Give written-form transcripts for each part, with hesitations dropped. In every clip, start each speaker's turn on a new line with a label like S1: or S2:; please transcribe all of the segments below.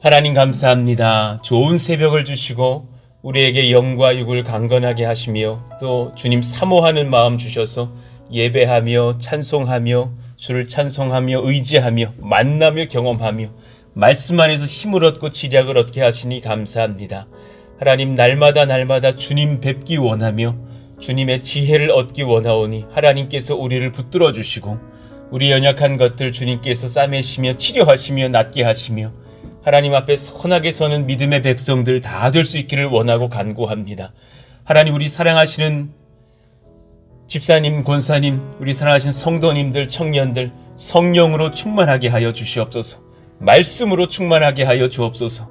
S1: 하나님 감사합니다. 좋은 새벽을 주시고 우리에게 영과 육을 강건하게 하시며 또 주님 사모하는 마음 주셔서 예배하며 찬송하며 주를 찬송하며 의지하며 만나며 경험하며 말씀 안에서 힘을 얻고 지략을 얻게 하시니 감사합니다. 하나님 날마다 주님 뵙기 원하며 주님의 지혜를 얻기 원하오니 하나님께서 우리를 붙들어 주시고 우리 연약한 것들 주님께서 싸매시며 치료하시며 낫게 하시며 하나님 앞에 선하게 서는 믿음의 백성들 다 될 수 있기를 원하고 간구합니다. 하나님 우리 사랑하시는 집사님, 권사님, 우리 사랑하신 성도님들, 청년들 성령으로 충만하게 하여 주시옵소서. 말씀으로 충만하게 하여 주옵소서.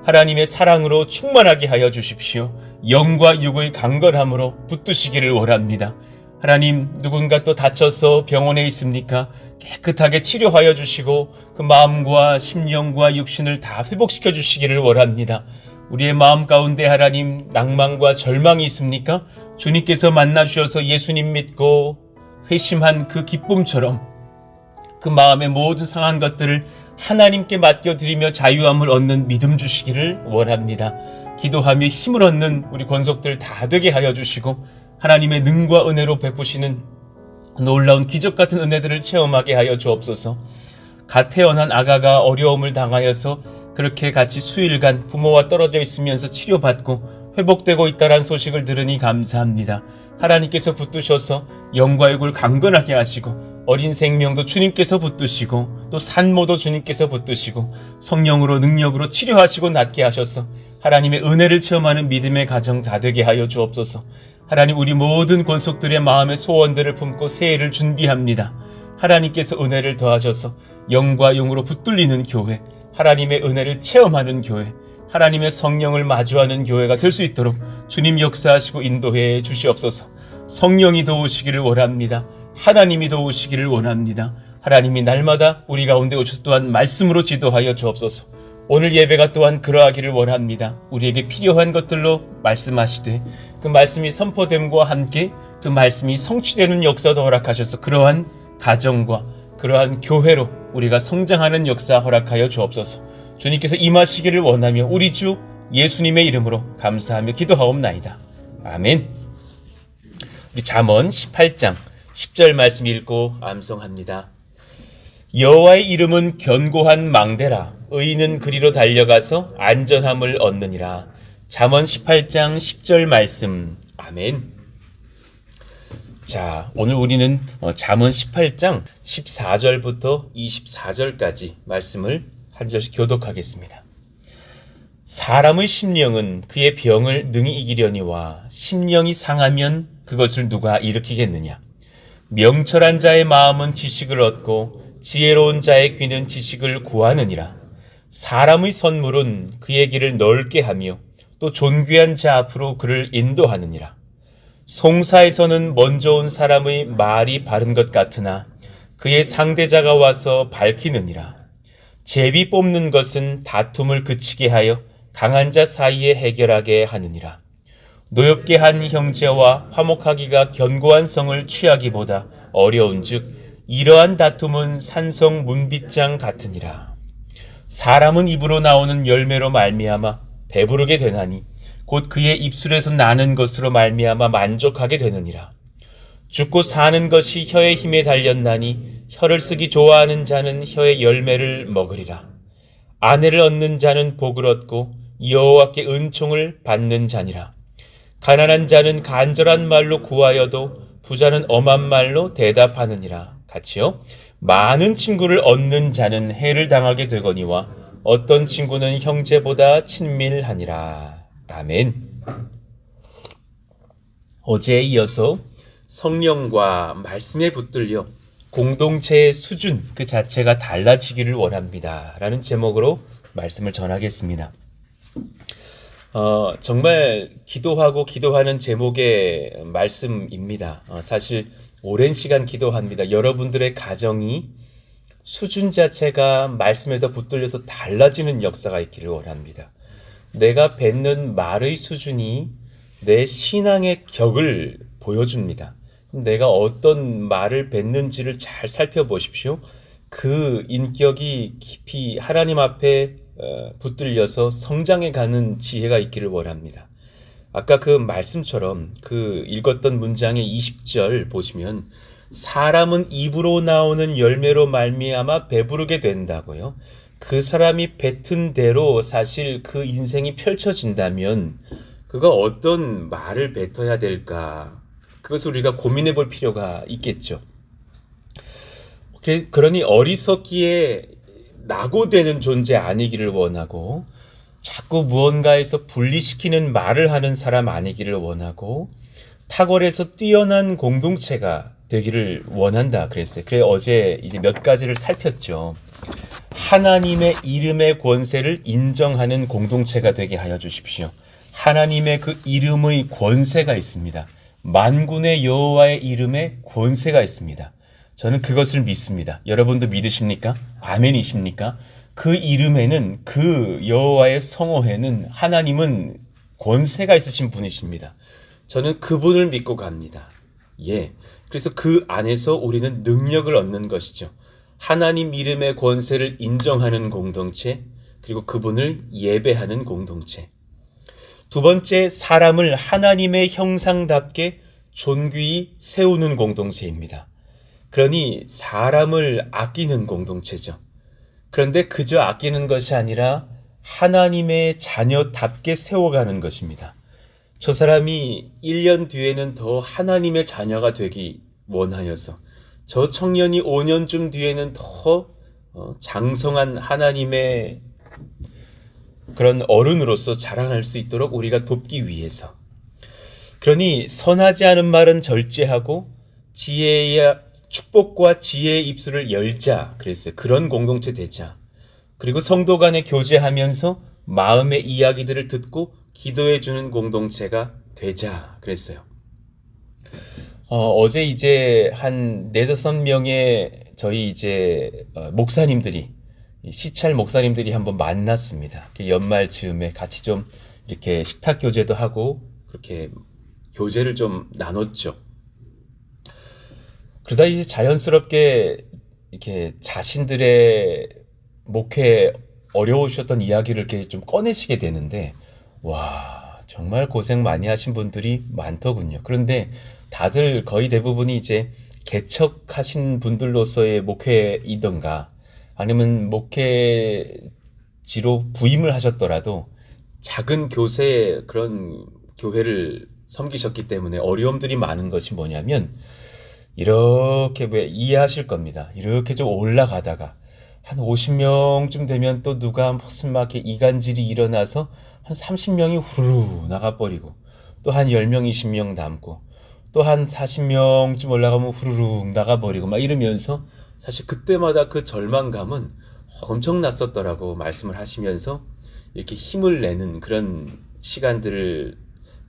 S1: 하나님의 사랑으로 충만하게 하여 주십시오. 영과 육의 강건함으로 붙드시기를 원합니다. 하나님 누군가 또 다쳐서 병원에 있습니까? 깨끗하게 치료하여 주시고 그 마음과 심령과 육신을 다 회복시켜 주시기를 원합니다. 우리의 마음 가운데 하나님 낭만과 절망이 있습니까? 주님께서 만나 주셔서 예수님 믿고 회심한 그 기쁨처럼 그 마음의 모든 상한 것들을 하나님께 맡겨드리며 자유함을 얻는 믿음 주시기를 원합니다. 기도하며 힘을 얻는 우리 권속들 다 되게 하여 주시고 하나님의 능과 은혜로 베푸시는 놀라운 기적 같은 은혜들을 체험하게 하여 주옵소서. 갓 태어난 아가가 어려움을 당하여서 그렇게 같이 수일간 부모와 떨어져 있으면서 치료받고 회복되고 있다는 소식을 들으니 감사합니다. 하나님께서 붙드셔서 영과 육을 강건하게 하시고 어린 생명도 주님께서 붙드시고 또 산모도 주님께서 붙드시고 성령으로 능력으로 치료하시고 낫게 하셔서 하나님의 은혜를 체험하는 믿음의 가정 다 되게 하여 주옵소서. 하나님 우리 모든 권속들의 마음의 소원들을 품고 새해를 준비합니다. 하나님께서 은혜를 더하셔서 영과 영으로 붙들리는 교회, 하나님의 은혜를 체험하는 교회, 하나님의 성령을 마주하는 교회가 될 수 있도록 주님 역사하시고 인도해 주시옵소서. 성령이 도우시기를 원합니다. 하나님이 도우시기를 원합니다. 하나님이 날마다 우리 가운데 오셔서 또한 말씀으로 지도하여 주옵소서. 오늘 예배가 또한 그러하기를 원합니다. 우리에게 필요한 것들로 말씀하시되 그 말씀이 선포됨과 함께 그 말씀이 성취되는 역사도 허락하셔서 그러한 가정과 그러한 교회로 우리가 성장하는 역사 허락하여 주옵소서. 주님께서 임하시기를 원하며 우리 주 예수님의 이름으로 감사하며 기도하옵나이다. 아멘. 우리 잠언 18장 10절 말씀 읽고 암송합니다. 여호와의 이름은 견고한 망대라. 의인은 그리로 달려가서 안전함을 얻느니라. 잠언 18장 10절 말씀. 아멘. 자, 오늘 우리는 잠언 18장 14절부터 24절까지 말씀을 한 절씩 교독하겠습니다. 사람의 심령은 그의 병을 능히 이기려니와 심령이 상하면 그것을 누가 일으키겠느냐. 명철한 자의 마음은 지식을 얻고 지혜로운 자의 귀는 지식을 구하느니라. 사람의 선물은 그의 길을 넓게 하며 또 존귀한 자 앞으로 그를 인도하느니라. 송사에서는 먼저 온 사람의 말이 바른 것 같으나 그의 상대자가 와서 밝히느니라. 제비 뽑는 것은 다툼을 그치게 하여 강한 자 사이에 해결하게 하느니라. 노엽게 한 형제와 화목하기가 견고한 성을 취하기보다 어려운즉 이러한 다툼은 산성 문빗장 같으니라. 사람은 입으로 나오는 열매로 말미암아 배부르게 되나니 곧 그의 입술에서 나는 것으로 말미암아 만족하게 되느니라. 죽고 사는 것이 혀의 힘에 달렸나니 혀를 쓰기 좋아하는 자는 혀의 열매를 먹으리라. 아내를 얻는 자는 복을 얻고 여호와께 은총을 받는 자니라. 가난한 자는 간절한 말로 구하여도 부자는 엄한 말로 대답하느니라. 같이요. 많은 친구를 얻는 자는 해를 당하게 되거니와 어떤 친구는 형제보다 친밀하니라. 아멘. 어제에 이어서 성령과 말씀에 붙들려 공동체의 수준 그 자체가 달라지기를 원합니다. 라는 제목으로 말씀을 전하겠습니다. 정말 기도하고 기도하는 제목의 말씀입니다. 사실 오랜 시간 기도합니다. 여러분들의 가정이 수준 자체가 말씀에 더 붙들려서 달라지는 역사가 있기를 원합니다. 내가 뱉는 말의 수준이 내 신앙의 격을 보여줍니다. 내가 어떤 말을 뱉는지를 잘 살펴보십시오. 그 인격이 깊이 하나님 앞에 붙들려서 성장해가는 지혜가 있기를 원합니다. 아까 그 말씀처럼 그 읽었던 문장의 20절 보시면 사람은 입으로 나오는 열매로 말미암아 배부르게 된다고요. 그 사람이 뱉은 대로 사실 그 인생이 펼쳐진다면 그가 어떤 말을 뱉어야 될까? 그것을 우리가 고민해 볼 필요가 있겠죠. 그러니 어리석기에 낙오되는 존재 아니기를 원하고 자꾸 무언가에서 분리시키는 말을 하는 사람 아니기를 원하고 탁월해서 뛰어난 공동체가 되기를 원한다 그랬어요. 그래 어제 이제 몇 가지를 살폈죠. 하나님의 이름의 권세를 인정하는 공동체가 되게 하여 주십시오. 하나님의 그 이름의 권세가 있습니다. 만군의 여호와의 이름에 권세가 있습니다. 저는 그것을 믿습니다. 여러분도 믿으십니까? 아멘이십니까? 그 이름에는 그 여호와의 성호에는 하나님은 권세가 있으신 분이십니다. 저는 그분을 믿고 갑니다. 예. 그래서 그 안에서 우리는 능력을 얻는 것이죠. 하나님 이름의 권세를 인정하는 공동체, 그리고 그분을 예배하는 공동체. 두 번째, 사람을 하나님의 형상답게 존귀히 세우는 공동체입니다. 그러니 사람을 아끼는 공동체죠. 그런데 그저 아끼는 것이 아니라 하나님의 자녀답게 세워가는 것입니다. 저 사람이 1년 뒤에는 더 하나님의 자녀가 되기 원하여서 저 청년이 5년쯤 뒤에는 더 장성한 하나님의 그런 어른으로서 자라날 수 있도록 우리가 돕기 위해서. 그러니 선하지 않은 말은 절제하고 지혜의 축복과 지혜의 입술을 열자 그랬어요. 그런 공동체 되자. 그리고 성도 간에 교제하면서 마음의 이야기들을 듣고 기도해 주는 공동체가 되자 그랬어요. 어제 이제 한 4-5명의 저희 이제 목사님들이 시찰 목사님들이 한번 만났습니다. 연말 즈음에 같이 좀 이렇게 식탁 교제도 하고 그렇게 교제를 좀 나눴죠. 그러다 이제 자연스럽게 이렇게 자신들의 목회에 어려우셨던 이야기를 이렇게 좀 꺼내시게 되는데, 와, 정말 고생 많이 하신 분들이 많더군요. 그런데 다들 거의 대부분이 이제 개척하신 분들로서의 목회이던가 아니면 목회지로 부임을 하셨더라도 작은 교세 그런 교회를 섬기셨기 때문에 어려움들이 많은 것이 뭐냐면 이렇게 왜 이해하실 겁니다. 이렇게 좀 올라가다가 한 50명쯤 되면 또 누가 무슨 막 이렇게 이간질이 일어나서 한 30명이 후루룩 나가버리고 또 한 10명, 20명 남고 또 한 40명쯤 올라가면 후루룩 나가버리고 막 이러면서 사실 그때마다 그 절망감은 엄청났었더라고 말씀을 하시면서 이렇게 힘을 내는 그런 시간들을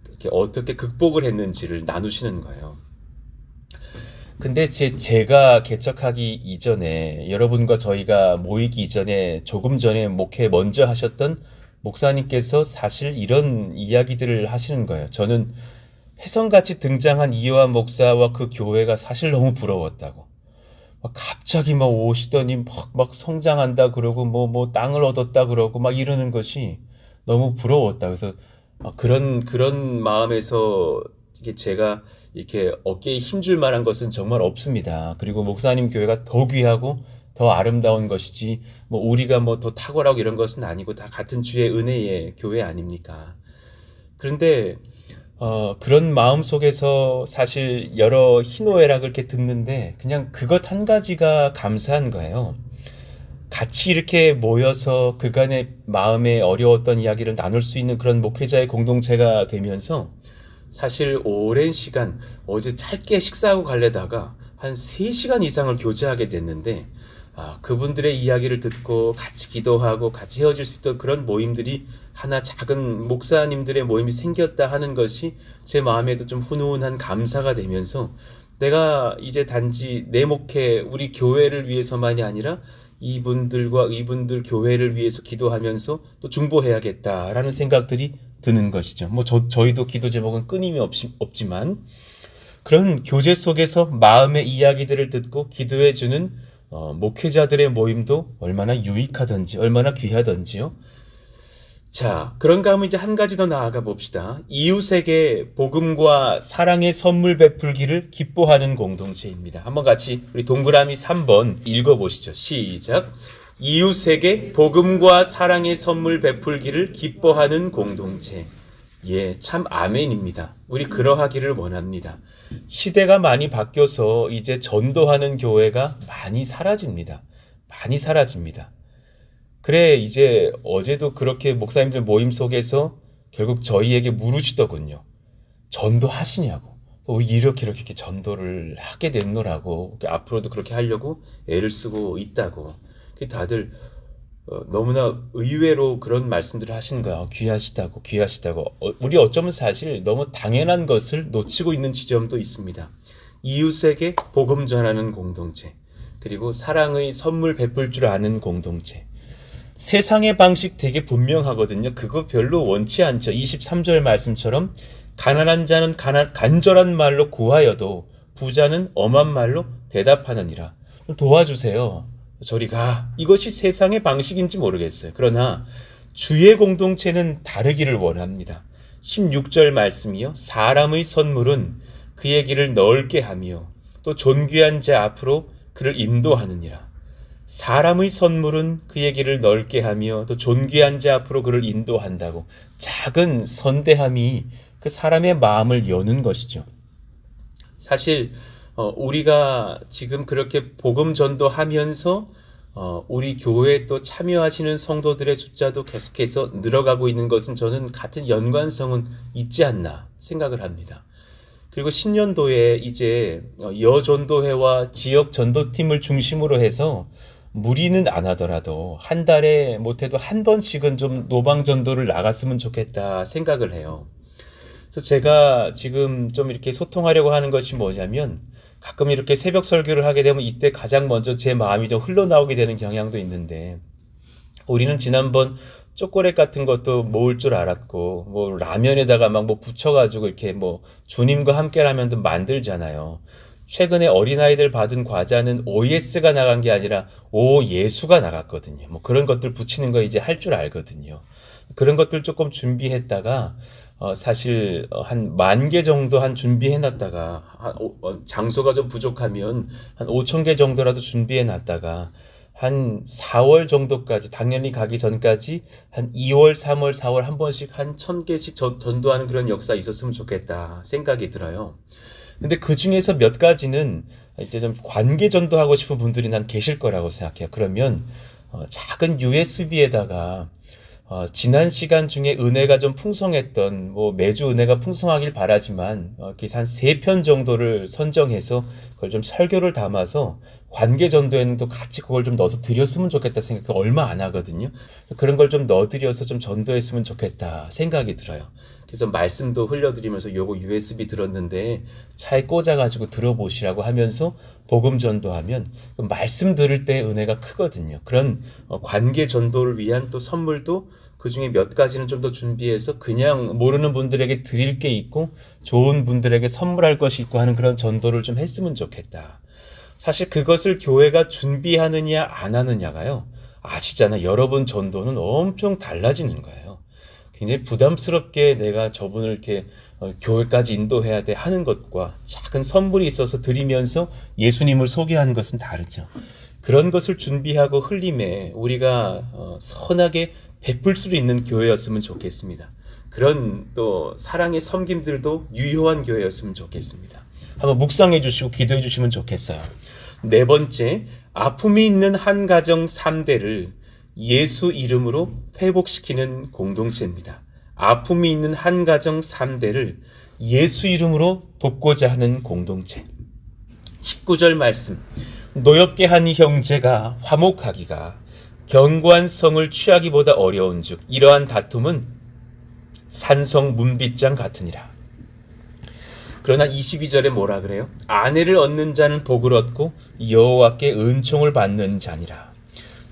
S1: 이렇게 어떻게 극복을 했는지를 나누시는 거예요. 근데 제가 개척하기 이전에 여러분과 저희가 모이기 이전에 조금 전에 목회 먼저 하셨던 목사님께서 사실 이런 이야기들을 하시는 거예요. 저는 혜성같이 등장한 이요한 목사와 그 교회가 사실 너무 부러웠다고. 갑자기 막 오시더니 막 성장한다 그러고 뭐 땅을 얻었다 그러고 막 이러는 것이 너무 부러웠다. 그래서 그런 마음에서 이게 제가 이렇게 어깨에 힘줄 만한 것은 정말 없습니다. 그리고 목사님 교회가 더 귀하고 더 아름다운 것이지 뭐 우리가 뭐 더 탁월하고 이런 것은 아니고 다 같은 주의 은혜의 교회 아닙니까? 그런데 그런 마음 속에서 사실 여러 희노애락을 이렇게 듣는데 그냥 그것 한 가지가 감사한 거예요. 같이 이렇게 모여서 그간의 마음에 어려웠던 이야기를 나눌 수 있는 그런 목회자의 공동체가 되면서 사실 오랜 시간 어제 짧게 식사하고 가려다가 한 3시간 이상을 교제하게 됐는데 그분들의 이야기를 듣고 같이 기도하고 같이 헤어질 수 있던 그런 모임들이 하나 작은 목사님들의 모임이 생겼다 하는 것이 제 마음에도 좀 훈훈한 감사가 되면서 내가 이제 단지 내 목회 우리 교회를 위해서만이 아니라 이분들 교회를 위해서 기도하면서 또 중보해야겠다라는 생각들이 드는 것이죠. 뭐 저희도 기도 제목은 끊임이 없지만 그런 교제 속에서 마음의 이야기들을 듣고 기도해주는 목회자들의 모임도 얼마나 유익하던지 얼마나 귀하던지요. 자, 그런가 하면 이제 한 가지 더 나아가 봅시다. 이웃에게 복음과 사랑의 선물 베풀기를 기뻐하는 공동체입니다. 한번 같이 우리 동그라미 3번 읽어보시죠. 시작. 이웃에게 복음과 사랑의 선물 베풀기를 기뻐하는 공동체. 예, 참 아멘입니다. 우리 그러하기를 원합니다. 시대가 많이 바뀌어서 이제 전도하는 교회가 많이 사라집니다. 많이 사라집니다. 그래, 이제 어제도 그렇게 목사님들 모임 속에서 결국 저희에게 물으시더군요. 전도하시냐고. 이렇게 전도를 하게 됐노라고. 앞으로도 그렇게 하려고 애를 쓰고 있다고. 다들 너무나 의외로 그런 말씀들을 하시는 거야. 귀하시다고. 우리 어쩌면 사실 너무 당연한 것을 놓치고 있는 지점도 있습니다. 이웃에게 복음 전하는 공동체, 그리고 사랑의 선물 베풀 줄 아는 공동체. 세상의 방식 되게 분명하거든요. 그거 별로 원치 않죠. 23절 말씀처럼 가난한 자는 간절한 말로 구하여도 부자는 엄한 말로 대답하느니라. 좀 도와주세요. 저리 가. 이것이 세상의 방식인지 모르겠어요. 그러나 주의 공동체는 다르기를 원합니다. 16절 말씀이요. 사람의 선물은 그의 길을 넓게 하며 또 존귀한 자 앞으로 그를 인도하느니라. 사람의 선물은 그의 길을 넓게 하며 또 존귀한 자 앞으로 그를 인도한다고. 작은 선대함이 그 사람의 마음을 여는 것이죠. 사실 우리가 지금 그렇게 복음 전도하면서 우리 교회에 또 참여하시는 성도들의 숫자도 계속해서 늘어가고 있는 것은 저는 같은 연관성은 있지 않나 생각을 합니다. 그리고 신년도에 이제 여전도회와 지역 전도팀을 중심으로 해서 무리는 안 하더라도 한 달에 못해도 한 번씩은 좀 노방전도를 나갔으면 좋겠다 생각을 해요. 그래서 제가 지금 좀 이렇게 소통하려고 하는 것이 뭐냐면, 가끔 이렇게 새벽 설교를 하게 되면 이때 가장 먼저 제 마음이 좀 흘러나오게 되는 경향도 있는데, 우리는 지난번 초콜릿 같은 것도 모을 줄 알았고, 뭐 라면에다가 막 뭐 붙여가지고 이렇게 뭐 주님과 함께 라면도 만들잖아요. 최근에 어린아이들 받은 과자는 OS가 나간 게 아니라 O예수가 나갔거든요. 뭐 그런 것들 붙이는 거 이제 할 줄 알거든요. 그런 것들 조금 준비했다가 사실 한 10,000개 정도 한 준비해놨다가 장소가 좀 부족하면 한 5,000개 정도라도 준비해놨다가 한 4월 정도까지, 당연히 가기 전까지 한 2월, 3월, 4월 한 번씩 한 1,000개씩 전도하는 그런 역사 있었으면 좋겠다 생각이 들어요. 근데 그 중에서 몇 가지는 이제 좀 관계 전도하고 싶은 분들이 난 계실 거라고 생각해요. 그러면 작은 USB에다가 지난 시간 중에 은혜가 좀 풍성했던, 뭐 매주 은혜가 풍성하길 바라지만 이렇게 한 3편 정도를 선정해서 그걸 좀 설교를 담아서 관계 전도에는 또 같이 그걸 좀 넣어서 드렸으면 좋겠다 생각. 얼마 안 하거든요. 그런 걸 좀 넣어드려서 좀 전도했으면 좋겠다 생각이 들어요. 그래서 말씀도 흘려드리면서 요거 USB 들었는데 차에 꽂아가지고 들어보시라고 하면서 복음 전도하면 그 말씀 들을 때 은혜가 크거든요. 그런 관계 전도를 위한 또 선물도 그 중에 몇 가지는 좀 더 준비해서 그냥 모르는 분들에게 드릴 게 있고 좋은 분들에게 선물할 것이 있고 하는 그런 전도를 좀 했으면 좋겠다. 사실 그것을 교회가 준비하느냐 안 하느냐가요, 아시잖아요. 여러분 전도는 엄청 달라지는 거예요. 굉장히 부담스럽게 내가 저분을 이렇게 교회까지 인도해야 돼 하는 것과 작은 선물이 있어서 드리면서 예수님을 소개하는 것은 다르죠. 그런 것을 준비하고 흘림에 우리가 선하게 베풀 수 있는 교회였으면 좋겠습니다. 그런 또 사랑의 섬김들도 유효한 교회였으면 좋겠습니다. 한번 묵상해 주시고 기도해 주시면 좋겠어요. 4번째, 아픔이 있는 한 가정 3대를 예수 이름으로 회복시키는 공동체입니다. 아픔이 있는 한 가정 3대를 예수 이름으로 돕고자 하는 공동체. 19절 말씀. 노엽게 한 형제가 화목하기가 견고한 성을 취하기보다 어려운즉 이러한 다툼은 산성 문빗장 같으니라. 그러나 22절에 뭐라 그래요? 아내를 얻는 자는 복을 얻고 여호와께 은총을 받는 자니라.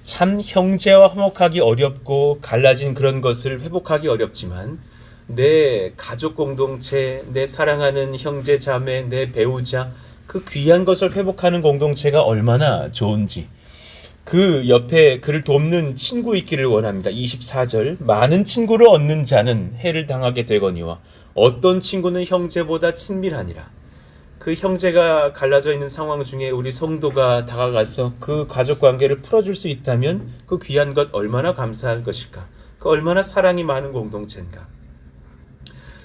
S1: 참 형제와 화목하기 어렵고 갈라진 그런 것을 회복하기 어렵지만 내 가족 공동체, 내 사랑하는 형제 자매, 내 배우자, 그 귀한 것을 회복하는 공동체가 얼마나 좋은지, 그 옆에 그를 돕는 친구 있기를 원합니다. 24절, 많은 친구를 얻는 자는 해를 당하게 되거니와 어떤 친구는 형제보다 친밀하니라. 그 형제가 갈라져 있는 상황 중에 우리 성도가 다가가서 그 가족 관계를 풀어줄 수 있다면 그 귀한 것 얼마나 감사할 것일까. 그 얼마나 사랑이 많은 공동체인가.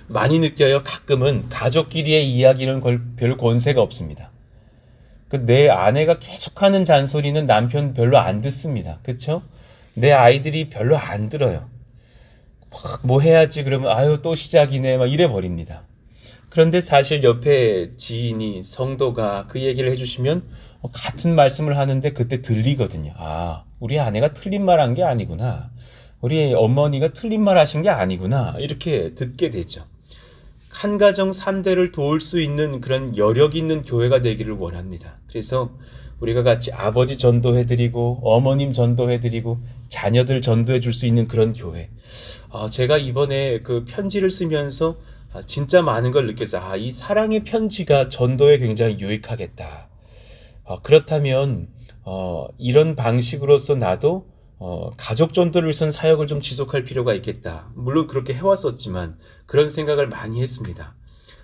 S1: 많이 느껴요. 가끔은 가족끼리의 이야기는 별 권세가 없습니다. 내 아내가 계속하는 잔소리는 남편 별로 안 듣습니다. 그렇죠? 내 아이들이 별로 안 들어요. 뭐 해야지 그러면 아유 또 시작이네 막 이래 버립니다. 그런데 사실 옆에 지인이 성도가 그 얘기를 해주시면 같은 말씀을 하는데 그때 들리거든요. 아, 우리 아내가 틀린 말 한 게 아니구나. 우리 어머니가 틀린 말 하신 게 아니구나. 이렇게 듣게 되죠. 한 가정 3대를 도울 수 있는 그런 여력 있는 교회가 되기를 원합니다. 그래서 우리가 같이 아버지 전도해드리고 어머님 전도해드리고 자녀들 전도해 줄 수 있는 그런 교회. 제가 이번에 그 편지를 쓰면서 진짜 많은 걸 느꼈어요. 이 사랑의 편지가 전도에 굉장히 유익하겠다. 그렇다면 이런 방식으로서 나도 가족 전도를 위해서는 사역을 좀 지속할 필요가 있겠다. 물론 그렇게 해왔었지만 그런 생각을 많이 했습니다.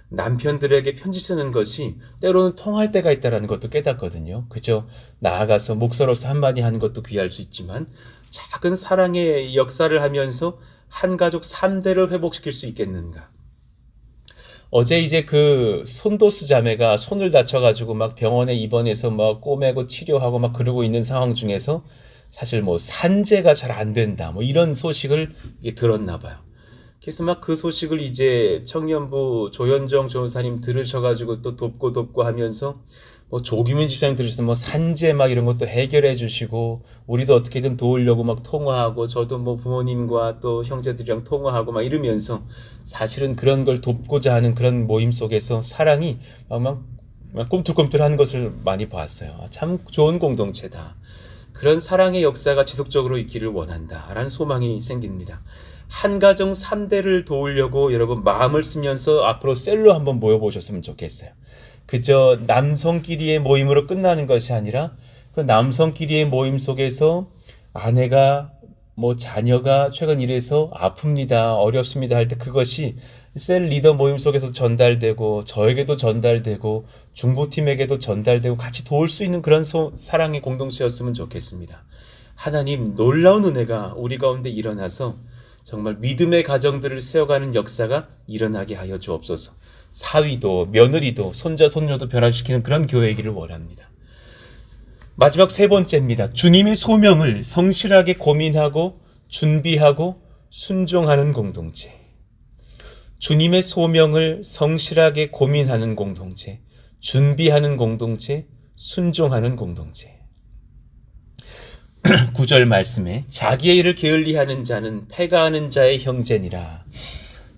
S1: 남편들에게 편지 쓰는 것이 때로는 통할 때가 있다는 것도 깨닫거든요. 그저 나아가서 목사로서 한마디 하는 것도 귀할 수 있지만 작은 사랑의 역사를 하면서 한 가족 3대를 회복시킬 수 있겠는가. 어제 이제 그 손도스 자매가 손을 다쳐가지고 막 병원에 입원해서 막 꼬매고 치료하고 막 그러고 있는 상황 중에서 사실 뭐 산재가 잘 안 된다 뭐 이런 소식을 들었나 봐요. 그래서 막 그 소식을 이제 청년부 조현정 조은사님 들으셔가지고 또 돕고 하면서 뭐 조규민 집사님 들으셔서 뭐 산재 막 이런 것도 해결해 주시고 우리도 어떻게든 도우려고 막 통화하고 저도 뭐 부모님과 또 형제들이랑 통화하고 막 이러면서 사실은 그런 걸 돕고자 하는 그런 모임 속에서 사랑이 막 꿈틀꿈틀하는 것을 많이 봤어요. 참 좋은 공동체다. 그런 사랑의 역사가 지속적으로 있기를 원한다라는 소망이 생깁니다. 한 가정 3대를 도우려고 여러분 마음을 쓰면서 앞으로 셀로 한번 모여보셨으면 좋겠어요. 그저 남성끼리의 모임으로 끝나는 것이 아니라 그 남성끼리의 모임 속에서 아내가 뭐 자녀가 최근 이래서 아픕니다, 어렵습니다 할 때 그것이 셀 리더 모임 속에서 전달되고 저에게도 전달되고 중보팀에게도 전달되고 같이 도울 수 있는 그런 사랑의 공동체였으면 좋겠습니다. 하나님 놀라운 은혜가 우리 가운데 일어나서 정말 믿음의 가정들을 세워가는 역사가 일어나게 하여 주옵소서. 사위도 며느리도 손자 손녀도 변화시키는 그런 교회이기를 원합니다. 마지막 세 번째입니다. 주님의 소명을 성실하게 고민하고 준비하고 순종하는 공동체. 주님의 소명을 성실하게 고민하는 공동체, 준비하는 공동체, 순종하는 공동체. 9절 말씀에 자기의 일을 게을리하는 자는 패가하는 자의 형제니라.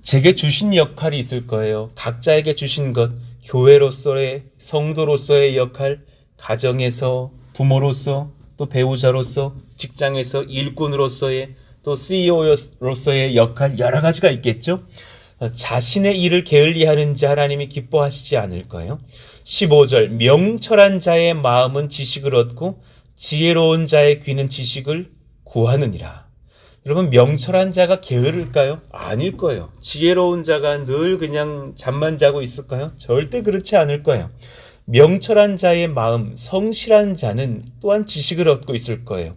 S1: 제게 주신 역할이 있을 거예요. 각자에게 주신 것, 교회로서의 성도로서의 역할, 가정에서 부모로서 또 배우자로서 직장에서 일꾼으로서의 또 CEO로서의 역할 여러 가지가 있겠죠. 자신의 일을 게을리하는 자 하나님이 기뻐하시지 않을까요? 15절 명철한 자의 마음은 지식을 얻고 지혜로운 자의 귀는 지식을 구하느니라. 여러분 명철한 자가 게으를까요? 아닐 거예요. 지혜로운 자가 늘 그냥 잠만 자고 있을까요? 절대 그렇지 않을 거예요. 명철한 자의 마음, 성실한 자는 또한 지식을 얻고 있을 거예요.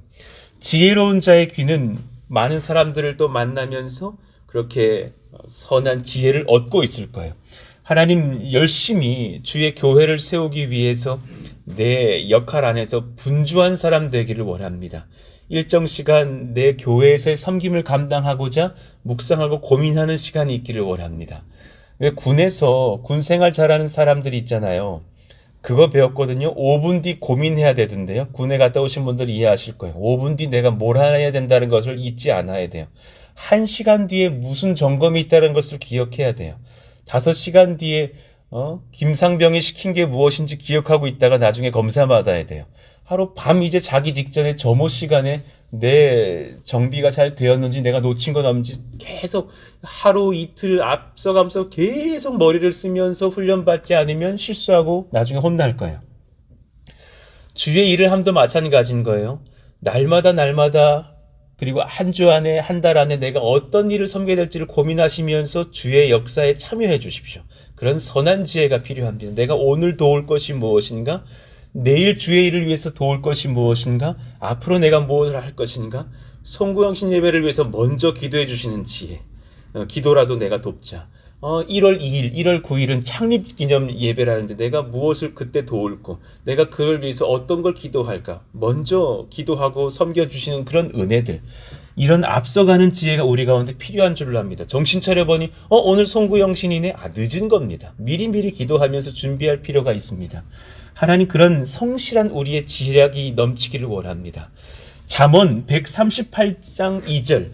S1: 지혜로운 자의 귀는 많은 사람들을 또 만나면서 그렇게 선한 지혜를 얻고 있을 거예요. 하나님 열심히 주의 교회를 세우기 위해서 내 역할 안에서 분주한 사람 되기를 원합니다. 일정 시간 내 교회에서의 섬김을 감당하고자 묵상하고 고민하는 시간이 있기를 원합니다. 왜 군에서 군 생활 잘하는 사람들이 있잖아요. 그거 배웠거든요. 5분 뒤 고민해야 되던데요. 군에 갔다 오신 분들이 이해하실 거예요. 5분 뒤 내가 뭘 해야 된다는 것을 잊지 않아야 돼요. 1시간 뒤에 무슨 점검이 있다는 것을 기억해야 돼요. 5시간 뒤에 김상병이 시킨 게 무엇인지 기억하고 있다가 나중에 검사 받아야 돼요. 하루 밤 이제 자기 직전에 점호 시간에 내 정비가 잘 되었는지 내가 놓친 건 없는지 계속 하루 이틀 앞서가면서 계속 머리를 쓰면서 훈련받지 않으면 실수하고 나중에 혼날 거예요. 주의 일을 함도 마찬가지인 거예요. 날마다 그리고 한 주 안에 한 달 안에 내가 어떤 일을 섬겨야 될지를 고민하시면서 주의 역사에 참여해 주십시오. 그런 선한 지혜가 필요합니다. 내가 오늘 도울 것이 무엇인가? 내일 주의 일을 위해서 도울 것이 무엇인가? 앞으로 내가 무엇을 할 것인가? 송구영신 예배를 위해서 먼저 기도해 주시는 지혜. 기도라도 내가 돕자. 1월 2일, 1월 9일은 창립기념 예배라는데 내가 무엇을 그때 도울고 내가 그를 위해서 어떤 걸 기도할까? 먼저 기도하고 섬겨주시는 그런 은혜들. 이런 앞서가는 지혜가 우리 가운데 필요한 줄을 압니다. 정신 차려보니 오늘 송구영신이네. 늦은 겁니다. 미리미리 기도하면서 준비할 필요가 있습니다. 하나님 그런 성실한 우리의 지략이 넘치기를 원합니다. 잠언 138장 2절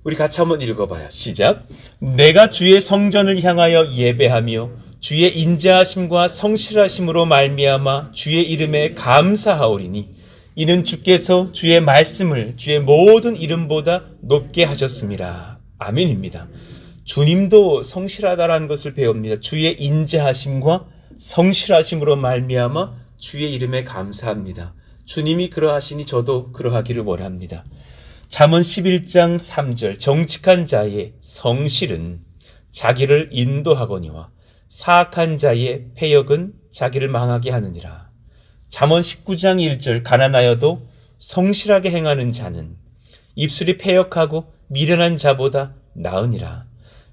S1: 우리 같이 한번 읽어봐요. 시작. 내가 주의 성전을 향하여 예배하며 주의 인자하심과 성실하심으로 말미암아 주의 이름에 감사하오리니 이는 주께서 주의 말씀을 주의 모든 이름보다 높게 하셨습니다. 아멘입니다. 주님도 성실하다라는 것을 배웁니다. 주의 인자하심과 성실하심으로 말미암아 주의 이름에 감사합니다. 주님이 그러하시니 저도 그러하기를 원합니다. 잠언 11장 3절 정직한 자의 성실은 자기를 인도하거니와 사악한 자의 패역은 자기를 망하게 하느니라. 잠언 19장 1절 가난하여도 성실하게 행하는 자는 입술이 패역하고 미련한 자보다 나으니라.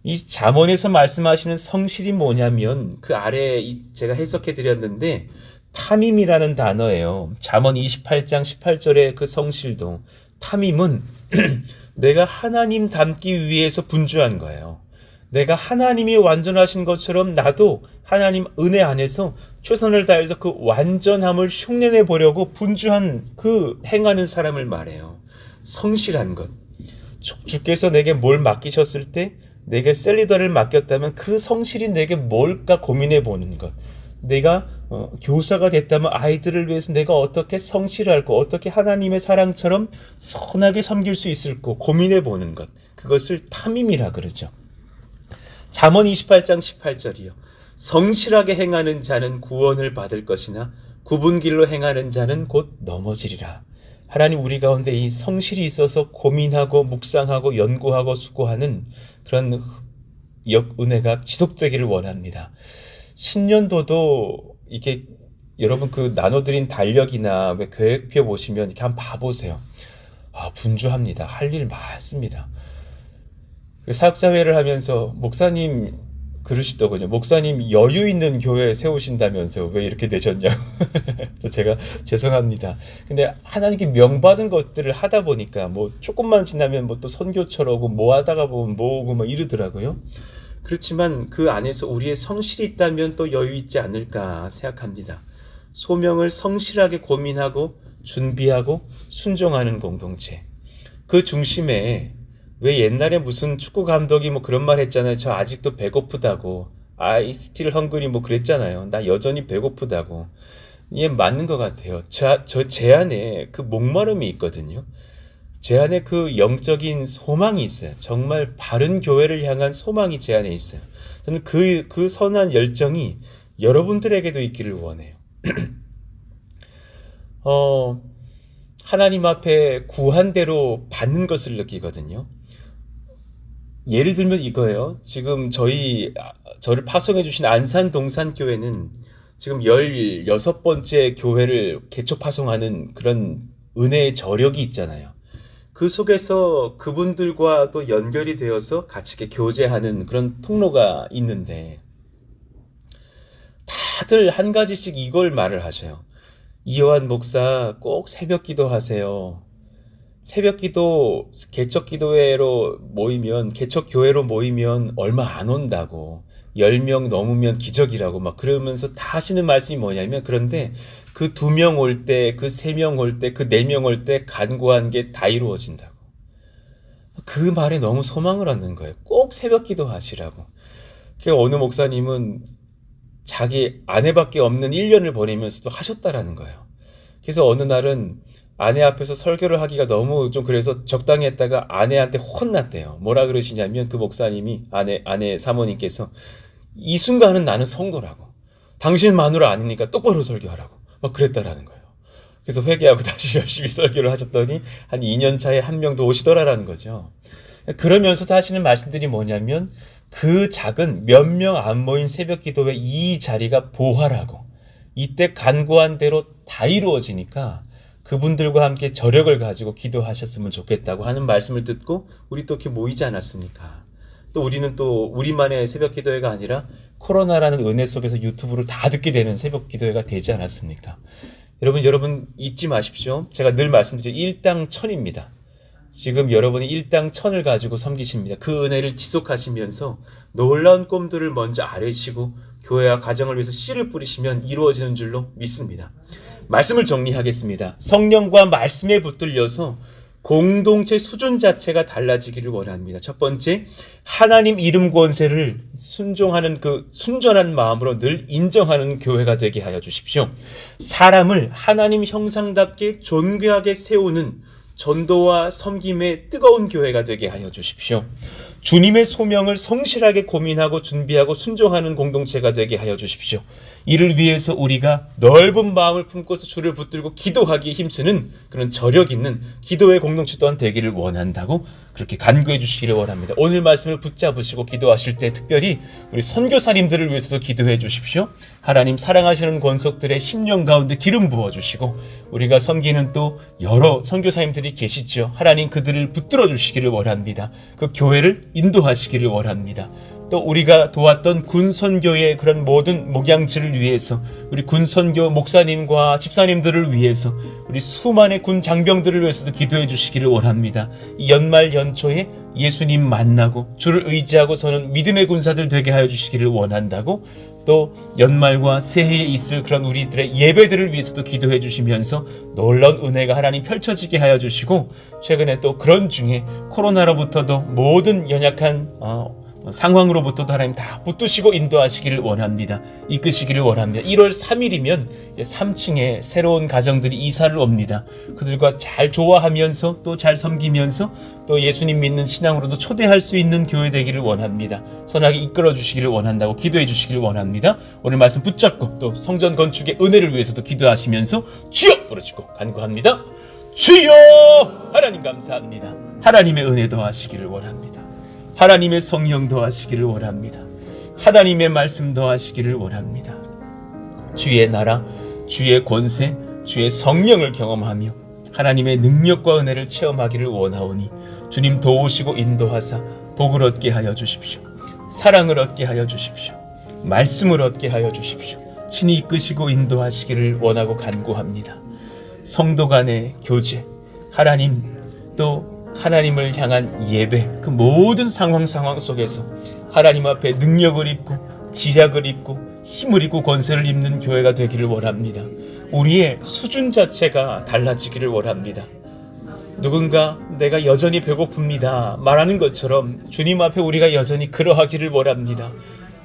S1: 이 잠언에서 말씀하시는 성실이 뭐냐면 그 아래 제가 해석해 드렸는데 탐임이라는 단어예요. 잠언 28장 18절의 그 성실도 탐임은 내가 하나님 닮기 위해서 분주한 거예요. 내가 하나님이 완전하신 것처럼 나도 하나님 은혜 안에서 최선을 다해서 그 완전함을 흉내내 보려고 분주한 그 행하는 사람을 말해요. 성실한 것. 주께서 내게 뭘 맡기셨을 때 내게 셀리더를 맡겼다면 그 성실이 내게 뭘까 고민해 보는 것. 내가 교사가 됐다면 아이들을 위해서 내가 어떻게 성실할고 어떻게 하나님의 사랑처럼 선하게 섬길 수 있을까 고민해 보는 것. 그것을 탐임이라 그러죠. 잠언 28장 18절이요. 성실하게 행하는 자는 구원을 받을 것이나 굽은 길로 행하는 자는 곧 넘어지리라. 하나님 우리 가운데 이 성실이 있어서 고민하고 묵상하고 연구하고 수고하는 그런 은혜가 지속되기를 원합니다. 신년도도 이게 여러분 그 나눠드린 달력이나 왜 계획표 보시면 이렇게 한번 봐보세요. 분주합니다. 할 일 많습니다. 사역자회를 하면서 목사님 그러시더군요. 목사님 여유 있는 교회 세우신다면서요. 왜 이렇게 되셨냐. 제가 죄송합니다. 근데 하나님께 명받은 것들을 하다 보니까 뭐 조금만 지나면 뭐 또 선교처럼 뭐 하다가 보면 뭐고 막 이러더라고요. 그렇지만 그 안에서 우리의 성실이 있다면 또 여유 있지 않을까 생각합니다. 소명을 성실하게 고민하고 준비하고 순종하는 공동체. 그 중심에 왜 옛날에 무슨 축구 감독이 뭐 그런 말 했잖아요. 저 아직도 배고프다고. I still hungry 뭐 그랬잖아요. 나 여전히 배고프다고. 이게 맞는 것 같아요. 제 안에 그 목마름이 있거든요. 제 안에 그 영적인 소망이 있어요. 정말 바른 교회를 향한 소망이 제 안에 있어요. 저는 그 선한 열정이 여러분들에게도 있기를 원해요. 하나님 앞에 구한 대로 받는 것을 느끼거든요. 예를 들면 이거예요. 지금 저를 파송해 주신 안산 동산교회는 지금 16번째 교회를 개척 파송하는 그런 은혜의 저력이 있잖아요. 그 속에서 그분들과 또 연결이 되어서 같이 이렇게 교제하는 그런 통로가 있는데 다들 한 가지씩 이걸 말을 하셔요. 이요한 목사 꼭 새벽 기도하세요. 새벽 기도, 개척 기도회로 모이면, 개척 교회로 모이면 얼마 안 온다고. 10명 넘으면 기적이라고 막 그러면서 다 하시는 말씀이 뭐냐면 그런데 그 2명 올 때, 그 3명 올 때, 그 4명 올 때 간구한 게 다 이루어진다고. 그 말에 너무 소망을 얻는 거예요. 꼭 새벽 기도 하시라고. 그 어느 목사님은 자기 아내밖에 없는 1년을 보내면서도 하셨다라는 거예요. 그래서 어느 날은 아내 앞에서 설교를 하기가 너무 좀 그래서 적당히 했다가 아내한테 혼났대요. 뭐라 그러시냐면 그 목사님이 아내 사모님께서 이 순간은 나는 성도라고. 당신 마누라 아니니까 똑바로 설교하라고. 막 그랬다라는 거예요. 그래서 회개하고 다시 열심히 설교를 하셨더니 한 2년 차에 한 명 더 오시더라라는 거죠. 그러면서 하시는 말씀들이 뭐냐면 그 작은 몇 명 안 모인 새벽 기도회 이 자리가 보화라고. 이때 간구한 대로 다 이루어지니까 그분들과 함께 저력을 가지고 기도하셨으면 좋겠다고 하는 말씀을 듣고 우리 또 이렇게 모이지 않았습니까? 또 우리는 또 우리만의 새벽 기도회가 아니라 코로나라는 은혜 속에서 유튜브를 다 듣게 되는 새벽 기도회가 되지 않았습니까? 여러분 잊지 마십시오. 제가 늘 말씀드리죠. 일당 천입니다. 지금 여러분이 일당 천을 가지고 섬기십니다. 그 은혜를 지속하시면서 놀라운 꿈들을 먼저 아뢰시고 교회와 가정을 위해서 씨를 뿌리시면 이루어지는 줄로 믿습니다. 말씀을 정리하겠습니다. 성령과 말씀에 붙들려서 공동체 수준 자체가 달라지기를 원합니다. 첫 번째, 하나님 이름 권세를 순종하는 그 순전한 마음으로 늘 인정하는 교회가 되게 하여 주십시오. 사람을 하나님 형상답게 존귀하게 세우는 전도와 섬김의 뜨거운 교회가 되게 하여 주십시오. 주님의 소명을 성실하게 고민하고 준비하고 순종하는 공동체가 되게 하여 주십시오. 이를 위해서 우리가 넓은 마음을 품고서 주를 붙들고 기도하기에 힘쓰는 그런 저력 있는 기도의 공동체 또한 되기를 원한다고 그렇게 간구해 주시기를 원합니다. 오늘 말씀을 붙잡으시고 기도하실 때 특별히 우리 선교사님들을 위해서도 기도해 주십시오. 하나님 사랑하시는 권속들의 심령 가운데 기름 부어주시고 우리가 섬기는 또 여러 선교사님들이 계시죠. 하나님 그들을 붙들어 주시기를 원합니다. 그 교회를 인도하시기를 원합니다. 또 우리가 도왔던 군선교의 그런 모든 목양지를 위해서 우리 군선교 목사님과 집사님들을 위해서 우리 수많은 군 장병들을 위해서도 기도해 주시기를 원합니다. 이 연말 연초에 예수님 만나고 주를 의지하고 서는 믿음의 군사들 되게 하여 주시기를 원한다고 또 연말과 새해에 있을 그런 우리들의 예배들을 위해서도 기도해 주시면서 놀라운 은혜가 하나님 펼쳐지게 하여 주시고 최근에 또 그런 중에 코로나로부터도 모든 연약한 상황으로부터도 하나님 다 붙드시고 인도하시기를 원합니다. 이끄시기를 원합니다. 1월 3일이면 이제 3층에 새로운 가정들이 이사를 옵니다. 그들과 잘 조화하면서 또 잘 섬기면서 또 예수님 믿는 신앙으로도 초대할 수 있는 교회 되기를 원합니다. 선하게 이끌어 주시기를 원한다고 기도해 주시기를 원합니다. 오늘 말씀 붙잡고 또 성전 건축의 은혜를 위해서도 기도하시면서 주여 부르시고 간구합니다. 주여! 하나님 감사합니다. 하나님의 은혜 더하시기를 원합니다. 하나님의 성령 더하시기를 원합니다. 하나님의 말씀 더하시기를 원합니다. 주의 나라, 주의 권세, 주의 성령을 경험하며 하나님의 능력과 은혜를 체험하기를 원하오니 주님 도우시고 인도하사 복을 얻게 하여 주십시오. 사랑을 얻게 하여 주십시오. 말씀을 얻게 하여 주십시오. 친히 이끄시고 인도하시기를 원하고 간구합니다. 성도 간의 교제, 하나님 또 하나님을 향한 예배, 그 모든 상황 속에서 하나님 앞에 능력을 입고 지략을 입고 힘을 입고 권세를 입는 교회가 되기를 원합니다. 우리의 수준 자체가 달라지기를 원합니다. 누군가 내가 여전히 배고픕니다 말하는 것처럼 주님 앞에 우리가 여전히 그러하기를 원합니다.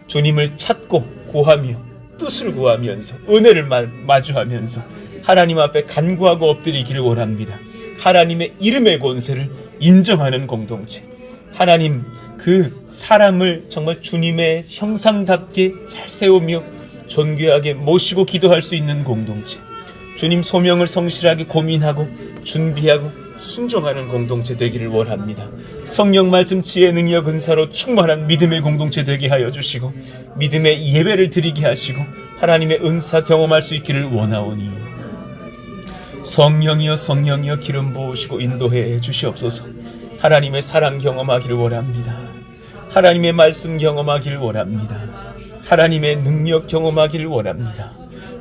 S1: 주님을 찾고 구하며 뜻을 구하면서 은혜를 마주하면서 하나님 앞에 간구하고 엎드리기를 원합니다. 하나님의 이름의 권세를 인정하는 공동체, 하나님 그 사람을 정말 주님의 형상답게 잘 세우며 존귀하게 모시고 기도할 수 있는 공동체, 주님 소명을 성실하게 고민하고 준비하고 순종하는 공동체 되기를 원합니다. 성령 말씀 지혜 능력 은사로 충만한 믿음의 공동체 되게 하여 주시고 믿음의 예배를 드리게 하시고 하나님의 은사 경험할 수 있기를 원하오니 성령이여 기름 부으시고 인도해 주시옵소서. 하나님의 사랑 경험하기를 원합니다. 하나님의 말씀 경험하기를 원합니다. 하나님의 능력 경험하기를 원합니다.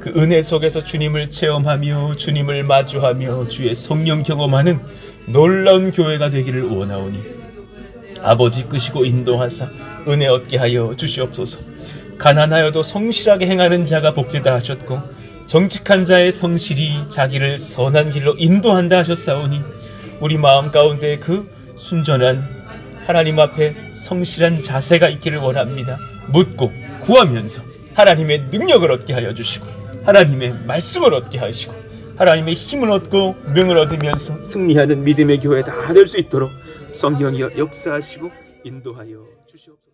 S1: 그 은혜 속에서 주님을 체험하며 주님을 마주하며 주의 성령 경험하는 놀라운 교회가 되기를 원하오니 아버지 이끄시고 인도하사 은혜 얻게 하여 주시옵소서. 가난하여도 성실하게 행하는 자가 복되다 하셨고 정직한 자의 성실이 자기를 선한 길로 인도한다 하셨사오니 우리 마음 가운데 그 순전한 하나님 앞에 성실한 자세가 있기를 원합니다. 묻고 구하면서 하나님의 능력을 얻게 하여 주시고 하나님의 말씀을 얻게 하시고 하나님의 힘을 얻고 능을 얻으면서 승리하는 믿음의 교회 다 될 수 있도록 성령이여 역사하시고 인도하여 주시옵소서.